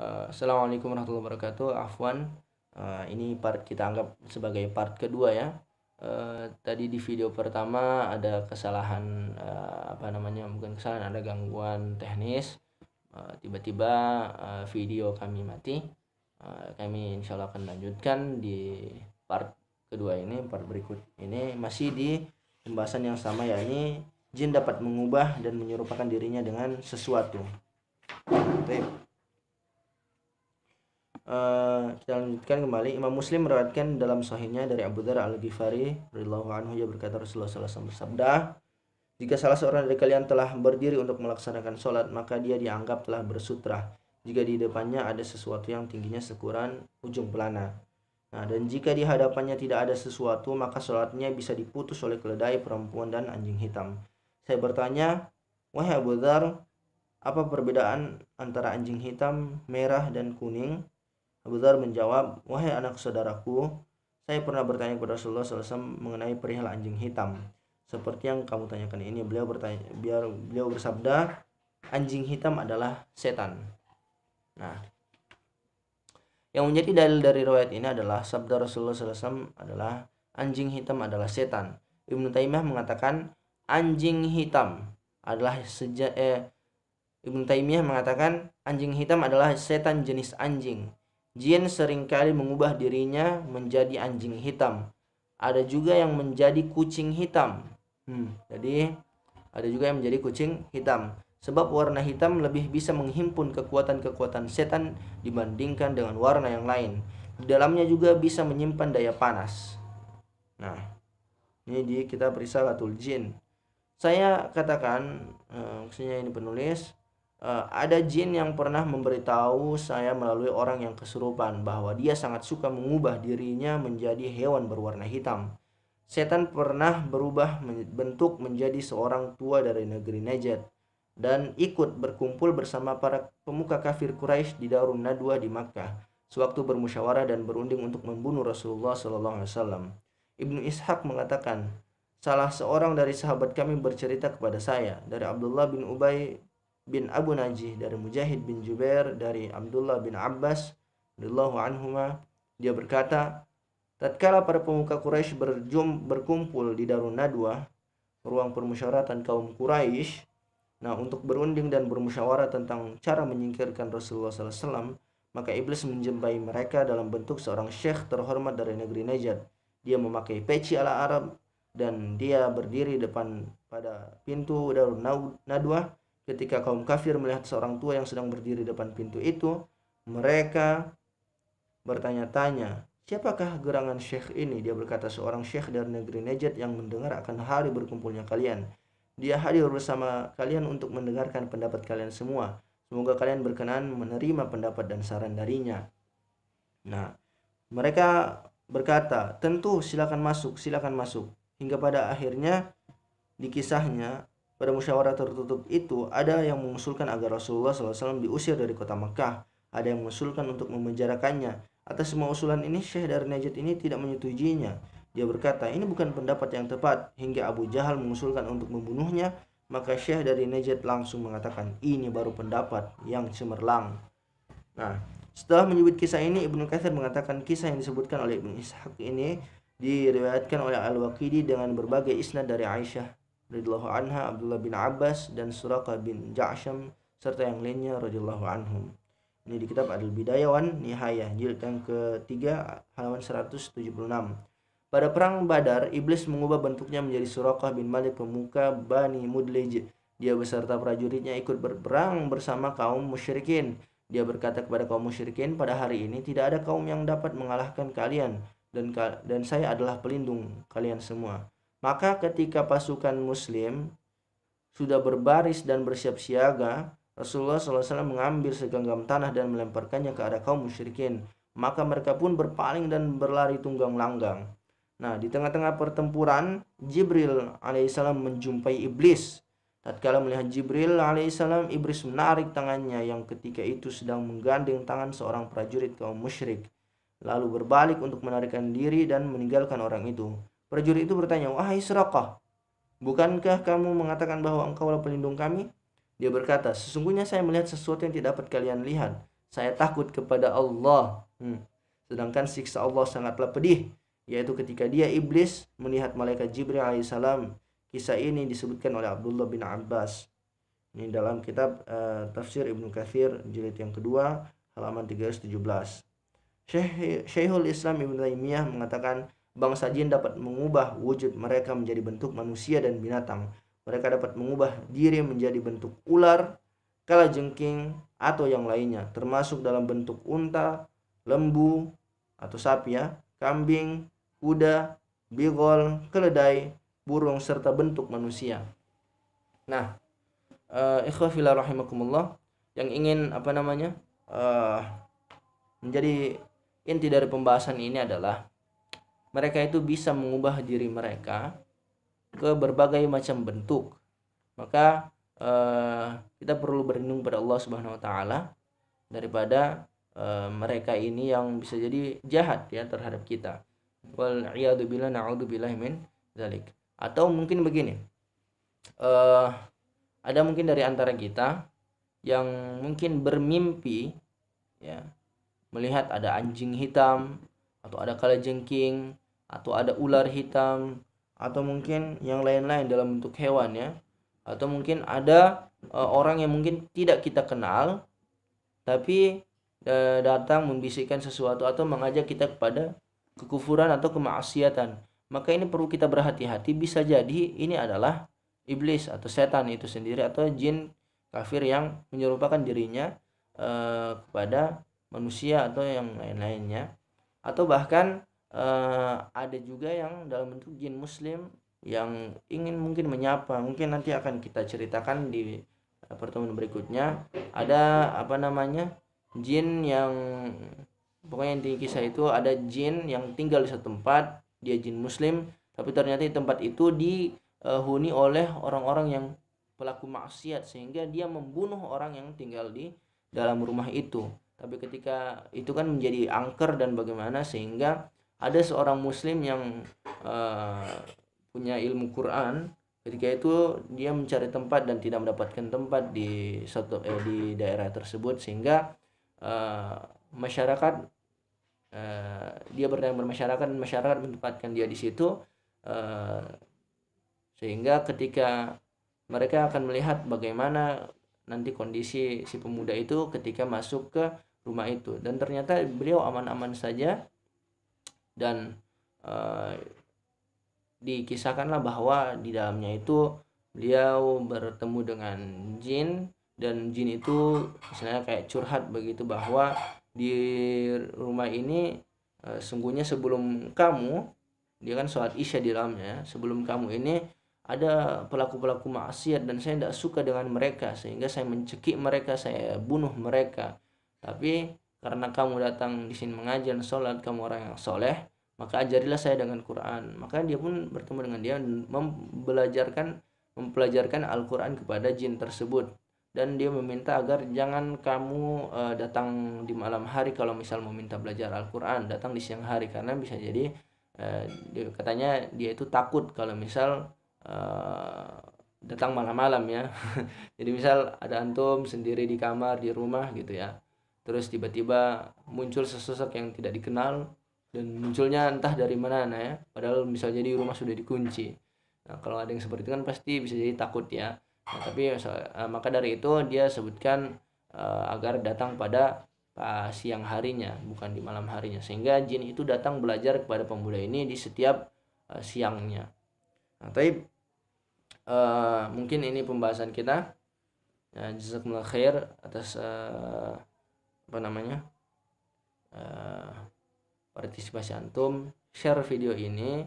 Assalamualaikum warahmatullahi wabarakatuh. Afwan, ini kita anggap sebagai part kedua ya. Tadi di video pertama ada kesalahan, bukan kesalahan, ada gangguan teknis. Tiba-tiba video kami mati. Kami insya Allah akan lanjutkan di part kedua ini, part berikut ini masih di pembahasan yang sama, yakni jin dapat mengubah dan menyerupakan dirinya dengan sesuatu. Baik. Kita lanjutkan kembali. Imam Muslim meriwayatkan dalam sahihnya dari Abu Dzar Al-Ghifari radhiyallahu anhu, ia berkata, Rasulullah SAW bersabda, jika salah seorang dari kalian telah berdiri untuk melaksanakan sholat, maka dia dianggap telah bersutra jika di depannya ada sesuatu yang tingginya seukuran ujung pelana. Nah, dan jika di hadapannya tidak ada sesuatu, maka sholatnya bisa diputus oleh keledai, perempuan, dan anjing hitam. Saya bertanya, wahai Abu Dzar, apa perbedaan antara anjing hitam, merah, dan kuning? Abu Dzar menjawab, wahai anak saudaraku, saya pernah bertanya kepada Rasulullah SAW mengenai perihal anjing hitam. Seperti yang kamu tanyakan ini, beliau bersabda, anjing hitam adalah setan. Nah, yang menjadi dalil dari riwayat ini adalah sabda Rasulullah SAW adalah anjing hitam adalah setan. Ibnu Taimiyah mengatakan anjing hitam adalah anjing hitam adalah setan jenis anjing. Jin seringkali mengubah dirinya menjadi anjing hitam. Ada juga yang menjadi kucing hitam. Jadi ada juga yang menjadi kucing hitam. Sebab warna hitam lebih bisa menghimpun kekuatan-kekuatan setan dibandingkan dengan warna yang lain. Di dalamnya juga bisa menyimpan daya panas. Nah, ini di kitab Risalatul Jin. Saya katakan, maksudnya ini penulis, ada jin yang pernah memberitahu saya melalui orang yang kesurupan bahwa dia sangat suka mengubah dirinya menjadi hewan berwarna hitam. Setan pernah berubah bentuk menjadi seorang tua dari negeri Najd dan ikut berkumpul bersama para pemuka kafir Quraisy di Darun Nadwa di Makkah sewaktu bermusyawarah dan berunding untuk membunuh Rasulullah SAW. Ibnu Ishaq mengatakan, salah seorang dari sahabat kami bercerita kepada saya dari Abdullah bin Ubay bin Abu Najih, dari Mujahid bin Jubair, dari Abdullah bin Abbas radhiyallahu anhuma, dia berkata, tatkala para pemuka Quraisy berkumpul di Darun Nadwa, ruang permusyawaratan kaum Quraisy, untuk berunding dan bermusyawarah tentang cara menyingkirkan Rasulullah SAW, maka iblis menjumpai mereka dalam bentuk seorang syekh terhormat dari negeri Najd. Dia memakai peci ala Arab dan dia berdiri depan pada pintu Darun Nadwa. Ketika kaum kafir melihat seorang tua yang sedang berdiri depan pintu itu, mereka bertanya-tanya, siapakah gerangan syekh ini? Dia berkata, seorang syekh dari negeri Najd yang mendengar akan hari berkumpulnya kalian. Dia hadir bersama kalian untuk mendengarkan pendapat kalian semua. Semoga kalian berkenan menerima pendapat dan saran darinya. Nah, mereka berkata, tentu, silakan masuk. Hingga pada akhirnya di kisahnya, pada musyawarah tertutup itu, ada yang mengusulkan agar Rasulullah SAW diusir dari kota Makkah. Ada yang mengusulkan untuk memenjarakannya. Atas semua usulan ini, Syekh dari Najd ini tidak menyetujuinya. Dia berkata, ini bukan pendapat yang tepat. Hingga Abu Jahal mengusulkan untuk membunuhnya. Maka Syekh dari Najd langsung mengatakan, ini baru pendapat yang cemerlang. Nah, setelah menyebut kisah ini, Ibnu Katsir mengatakan kisah yang disebutkan oleh Ibnu Ishaq ini diriwayatkan oleh Al-Waqidi dengan berbagai isnad dari Aisyah radhiyallahu anha, Abdullah bin Abbas, dan Suraqah bin Ja'sham serta yang lainnya radhiyallahu anhum. Ini di kitab Al-Bidayah wan Nihayah jilid yang ketiga halaman 176. Pada perang Badar, iblis mengubah bentuknya menjadi Suraqah bin Malik, pemuka Bani Mudlij. Dia beserta prajuritnya ikut berperang bersama kaum musyrikin. Dia berkata kepada kaum musyrikin, pada hari ini tidak ada kaum yang dapat mengalahkan kalian, dan saya adalah pelindung kalian semua. Maka ketika pasukan muslim sudah berbaris dan bersiap siaga, Rasulullah SAW mengambil segenggam tanah dan melemparkannya ke arah kaum musyrikin. Maka mereka pun berpaling dan berlari tunggang langgang. Nah, di tengah-tengah pertempuran, Jibril alaihissalam menjumpai iblis. Tatkala melihat Jibril alaihissalam, iblis menarik tangannya yang ketika itu sedang menggandeng tangan seorang prajurit kaum musyrik, lalu berbalik untuk menarikkan diri dan meninggalkan orang itu. Prajurit itu bertanya, wahai Suraqah, bukankah kamu mengatakan bahwa engkaulah pelindung kami? Dia berkata, sesungguhnya saya melihat sesuatu yang tidak dapat kalian lihat. saya takut kepada Allah. Sedangkan siksa Allah sangatlah pedih, yaitu ketika dia iblis melihat malaikat Jibril alaihissalam. Kisah ini disebutkan oleh Abdullah bin Abbas. Ini dalam kitab Tafsir Ibnu Katsir jilid yang kedua halaman 317. Syekhul Islam Ibnu Taimiyah mengatakan bangsa jin dapat mengubah wujud mereka menjadi bentuk manusia dan binatang. Mereka dapat mengubah diri menjadi bentuk ular, kalajengking, atau yang lainnya, termasuk dalam bentuk unta, lembu atau sapi ya, kambing, kuda, bigol, keledai, burung, serta bentuk manusia. Nah, ikhwafillah rahimakumullah, yang ingin menjadi inti dari pembahasan ini adalah mereka itu bisa mengubah diri mereka ke berbagai macam bentuk. Maka kita perlu berlindung pada Allah Subhanahu wa taala daripada mereka ini yang bisa jadi jahat ya terhadap kita. Wal iyadu billah, na'udzubillahi min dzalik. Atau mungkin begini, ada mungkin dari antara kita yang mungkin bermimpi ya melihat ada anjing hitam, atau ada kalajengking, atau ada ular hitam, atau mungkin yang lain-lain dalam bentuk hewan ya, atau mungkin ada orang yang mungkin tidak kita kenal tapi datang membisikkan sesuatu atau mengajak kita kepada kekufuran atau kemaksiatan. Maka ini perlu kita berhati-hati, bisa jadi ini adalah iblis atau setan itu sendiri atau jin kafir yang menyerupakan dirinya kepada manusia atau yang lain-lainnya. Atau bahkan ada juga yang dalam bentuk jin muslim yang ingin mungkin menyapa. Mungkin nanti akan kita ceritakan di pertemuan berikutnya. Ada jin yang pokoknya inti kisah itu ada jin yang tinggal di satu tempat, dia jin muslim, tapi ternyata di tempat itu dihuni oleh orang-orang yang pelaku maksiat sehingga dia membunuh orang yang tinggal di dalam rumah itu. Tapi ketika itu kan menjadi angker dan bagaimana sehingga ada seorang muslim yang punya ilmu Quran, ketika itu dia mencari tempat dan tidak mendapatkan tempat di di daerah tersebut sehingga masyarakat dia berdamai bermasyarakat dan masyarakat menempatkan dia di situ sehingga ketika mereka akan melihat bagaimana nanti kondisi si pemuda itu ketika masuk ke rumah itu, dan ternyata beliau aman-aman saja. Dan dikisahkanlah bahwa di dalamnya itu beliau bertemu dengan jin, dan jin itu misalnya kayak curhat begitu bahwa di rumah ini sungguhnya sebelum kamu, dia kan sholat isya di dalamnya, sebelum kamu ini ada pelaku-pelaku maksiat dan saya tidak suka dengan mereka sehingga saya mencekik mereka, saya bunuh mereka. Tapi karena kamu datang di sini mengajar sholat, kamu orang yang soleh, maka ajarilah saya dengan Quran. Maka dia pun bertemu dengan dia dan mempelajarkan Al-Quran kepada jin tersebut. Dan dia meminta agar jangan kamu datang di malam hari kalau misal mau minta belajar Al-Quran, datang di siang hari, karena bisa jadi katanya dia itu takut kalau misal datang malam-malam ya. Jadi misal ada antum sendiri di kamar di rumah gitu ya, terus tiba-tiba muncul sesosok yang tidak dikenal dan munculnya entah dari mana ya, padahal bisa jadi rumah sudah dikunci. Nah, kalau ada yang seperti itu kan pasti bisa jadi takut ya. Nah, tapi maka dari itu dia sebutkan agar datang pada siang harinya, bukan di malam harinya, sehingga jin itu datang belajar kepada pemuda ini di setiap siangnya. Nah, tapi mungkin ini pembahasan kita. Ya, jazakumullah khair atas partisipasi antum, share video ini,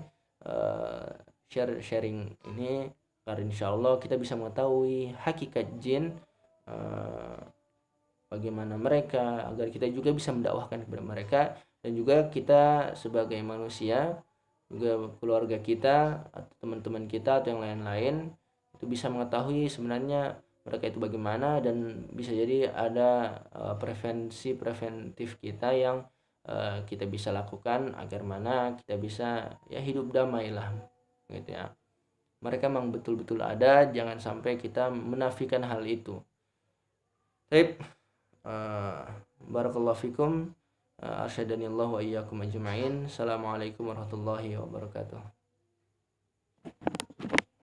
sharing ini, karena insyaallah kita bisa mengetahui hakikat jin, bagaimana mereka, agar kita juga bisa mendakwahkan kepada mereka, dan juga kita sebagai manusia, juga keluarga kita atau teman-teman kita atau yang lain-lain itu bisa mengetahui sebenarnya mereka itu bagaimana, dan bisa jadi ada preventif kita yang kita bisa lakukan agar mana kita bisa ya hidup damai lah gitu ya. Mereka memang betul-betul ada, jangan sampai kita menafikan hal itu. Baik, Barakallahu fikum. Arsyadani Allah wa iyyakum ajma'in. Assalamualaikum warahmatullahi wabarakatuh.